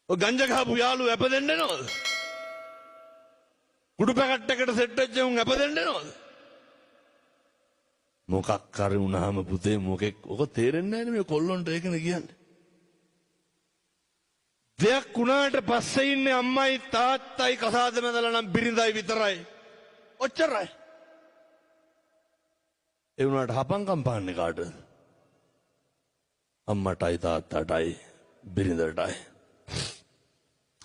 ඔය ගංජා ගහපු යාළුවෝ ඇපදෙන්න එනවද? කුඩු පැකට් එකට සෙට් වෙච්ච උන් ඇපදෙන්න එනවද? මොකක් කරි වුණාම පුතේ මොකෙක් ඔක තේරෙන්නේ නැහැ නේ මේ කොල්ලොන්ට ඒකනේ කියන්නේ. දෙයක් වුණාට පස්සේ ඉන්නේ අම්මයි තාත්තයි කසාද මැදලා නම් බිරිඳයි විතරයි. ඔච්චරයි. ඒ වුණාට හපංකම් පාන්නේ කාටද? අම්මටයි තාත්තටයි බිරිඳටයි.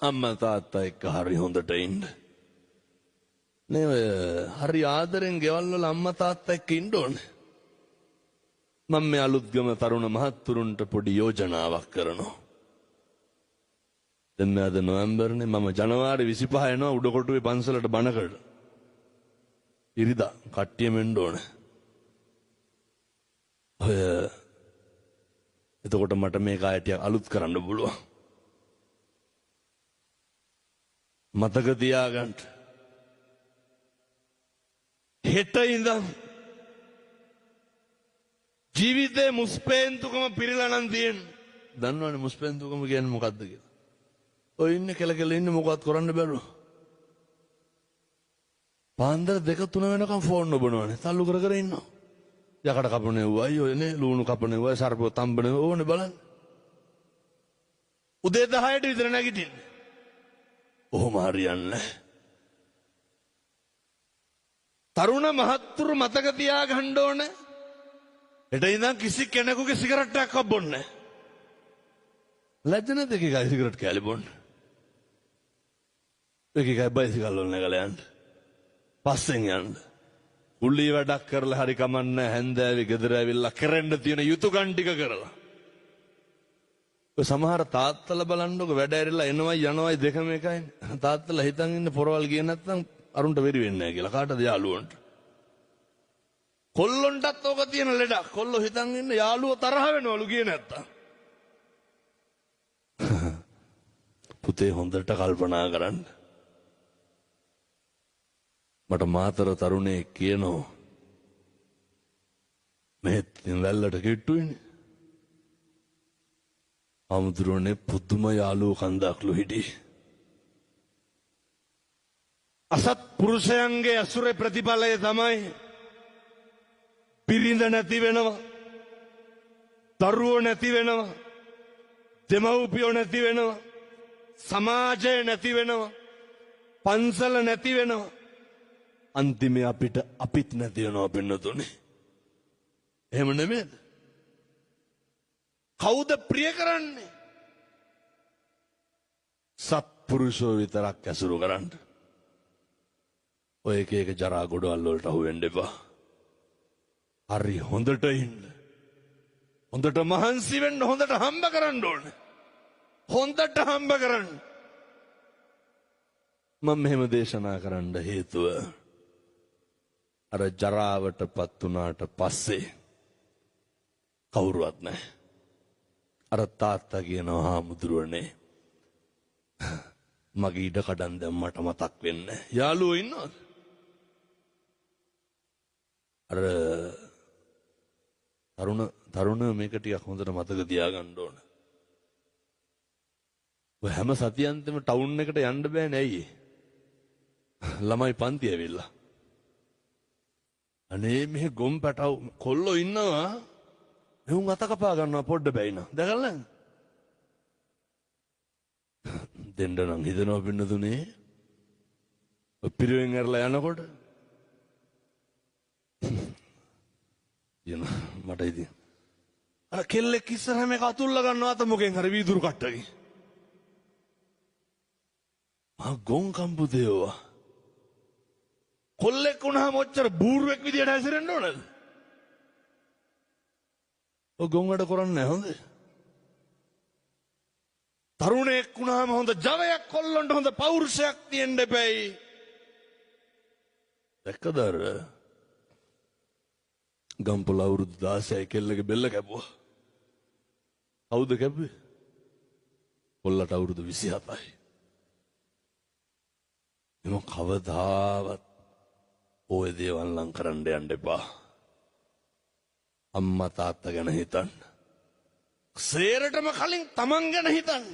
අම්මා තාත්තා එක්ක හරි හොඳට ඉන්න. නේ ඔය හරි ආදරෙන් ගෙවල් වල අම්මා තාත්තා එක්ක ඉන්න ඕනේ. මම මේ අලුත්ගම තරුණ මහත්තුරුන්ට පොඩි යෝජනාවක් කරනවා. දැන් අද නොවැම්බර්නේ මම ජනවාරි 25 එනවා උඩකොටුවේ පන්සලට බණකට. ඉරිදා කට්ටියම එන්න ඕනේ. ඔය එතකොට මට මේක ආයෙත් අලුත් කරන්න පුළුවන්. මතක තියාගන්න. හෙට ඉඳන් ජීවිතේ මුස්පේන්තුකම පිරিলা නම් තියෙන්නේ. දන්නවනේ මුස්පේන්තුකම කියන්නේ මොකද්ද කියලා. ඔය ඉන්නේ කෙල ඉන්නේ මොකවත් කරන්න බැරුව. පාන්දර 2-3 වෙනකම් ෆෝන් නොබනවනේ. තල්ලු කර කර ඉන්නවා. යකඩ කපනේ වයි ඔයනේ ලුණු කපනේ වයි සර්පෝ තම්බනේ ඕනේ බලන්න. උදේ 10ට විතර නැගිටින්නේ. ඔහොම හරියන්නේ. තරුණ මහත්තුරු මතක තියාගන්න ඕනේ. එට ඉඳන් කිසි කෙනෙකුගේ සිගරට් එකක් බොන්නේ නැහැ. ලැජ්ජ නැද්ද එකයි සිගරට් කෑලි බොන්න? එකයි බයිසිකල් වල නැගලා යන්න. පස්සෙන් යන්න. උල්ලි වැඩක් කරලා හරි කමන්නේ හැන්දෑවි ගෙදර ඇවිල්ලා කරන්න තියෙන යුතුයකම් ටික කරලා. ඔය සමහර තාත්තලා බලන්නකො වැඩ ඇරිලා එනවයි යනවයි දෙකම එකයිනේ. තාත්තලා හිතන් ඉන්න පොරවල් ගියේ නැත්නම් අරුන්ට වෙරි වෙන්නේ නැහැ කියලා. කාටද යාළුවන්ට? කොල්ලොන්ටත් ඕක තියෙන ලෙඩක්. කොල්ලෝ හිතන් ඉන්න යාළුවෝ තරහ වෙනවලු ගියේ නැත්තම්. පුතේ හොඳට කල්පනා කරන්න. මට මාතර තරුණේ කියනවා මෙහෙත් වැල්ලට කිට්ටුයිනේ. අමුදුරනේ පුදුම යාළුවෝ කන්දක්ලු හිටි. අසත් පුරුෂයන්ගේ අසුරේ ප්‍රතිඵලය තමයි පිරිඳ නැති වෙනවා, දරුවෝ නැති වෙනවා, දෙමව්පියෝ නැති වෙනවා, සමාජය නැති වෙනවා, පන්සල නැති වෙනවා. අන්තිමේ අපිත් නැති වෙනවා පින්නතුනේ. එහෙම නෙමෙයිද? කවුද ප්‍රිය කරන්නේ? සත්පුරුෂෝ විතරක් ඇසුරු කරන්න. ඔය එක ජරා ගොඩවල් වලට අහු වෙන්න එපා. හරි හොඳට ඉන්න. හොඳට මහන්සි වෙන්න, හොඳට හම්බ කරන්න ඕනේ. හොඳට හම්බ කරන්න. මම මෙහෙම දේශනා කරන්න හේතුව අර ජරාවටපත් වුණාට පස්සේ කවුරුවත් නැහැ. අර තාත්තා කියනවා හාමුදුරුවනේ මගේ ඉඩ කඩන් දැන් මට මතක් වෙන්නේ. යාළුවෝ ඉන්නවද? අර තරුණ මේක ටිකක් හොඳට මතක තියාගන්න ඕන. ඔය හැම සතියන්තෙම ටවුන් එකට යන්න බෑනේ ඇයි? ළමයි පන්ති ඇවිල්ලා. අනේ මෙහෙ ගොම් පැටව කොල්ලෝ ඉන්නවා. එහුන් අත කපා ගන්නවා පොඩ්ඩ බැයිනා. දැකලා දෙන්න නම් හිතනවා පින්නතුනේ. ඔය පිරුවෙන් ඇරලා යනකොට යන මට ඉතින් අර කෙල්ලෙක් ඉස්සරහ මේක අතුල්ලා ගන්නවා අත මොකෙන් හරි වීදුරු කට්ටකින්. ගොන් කම්පුදේවා. කොල්ලෙක් වුණාම ඔච්චර බූරුවෙක් විදියට හැසිරෙන්න ඕනද? ඔය ගොන් වැඩ කරන්නේ නැහැ හොඳේ. තරුණයෙක් වුණාම හොඳ ජවයක් කොල්ලන්ට හොඳ පෞරුෂයක් තියෙන්න එපැයි. දැක්කද අර ගම්පොළ අවුරුදු 16 කෙල්ලගේ බෙල්ල කැපුවා. කවුද කැපුවේ? කොල්ලට අවුරුදු 27යි. එම කවදාවත් ඔය දේවල් නම් කරන්න යන්න එපා. අම්මා තාත්තා ගැන හිතන්න. සේරටම කලින් තමන් ගැන හිතන්න.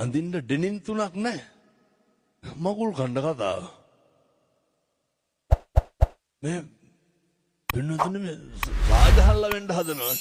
අඳින්න ඩෙනිම් 3ක් නැහැ. මගුල් කණ්ඩ කතාව. මේ පින්නතුනේ මේ රාජහල්ල වෙන්න හදනවා.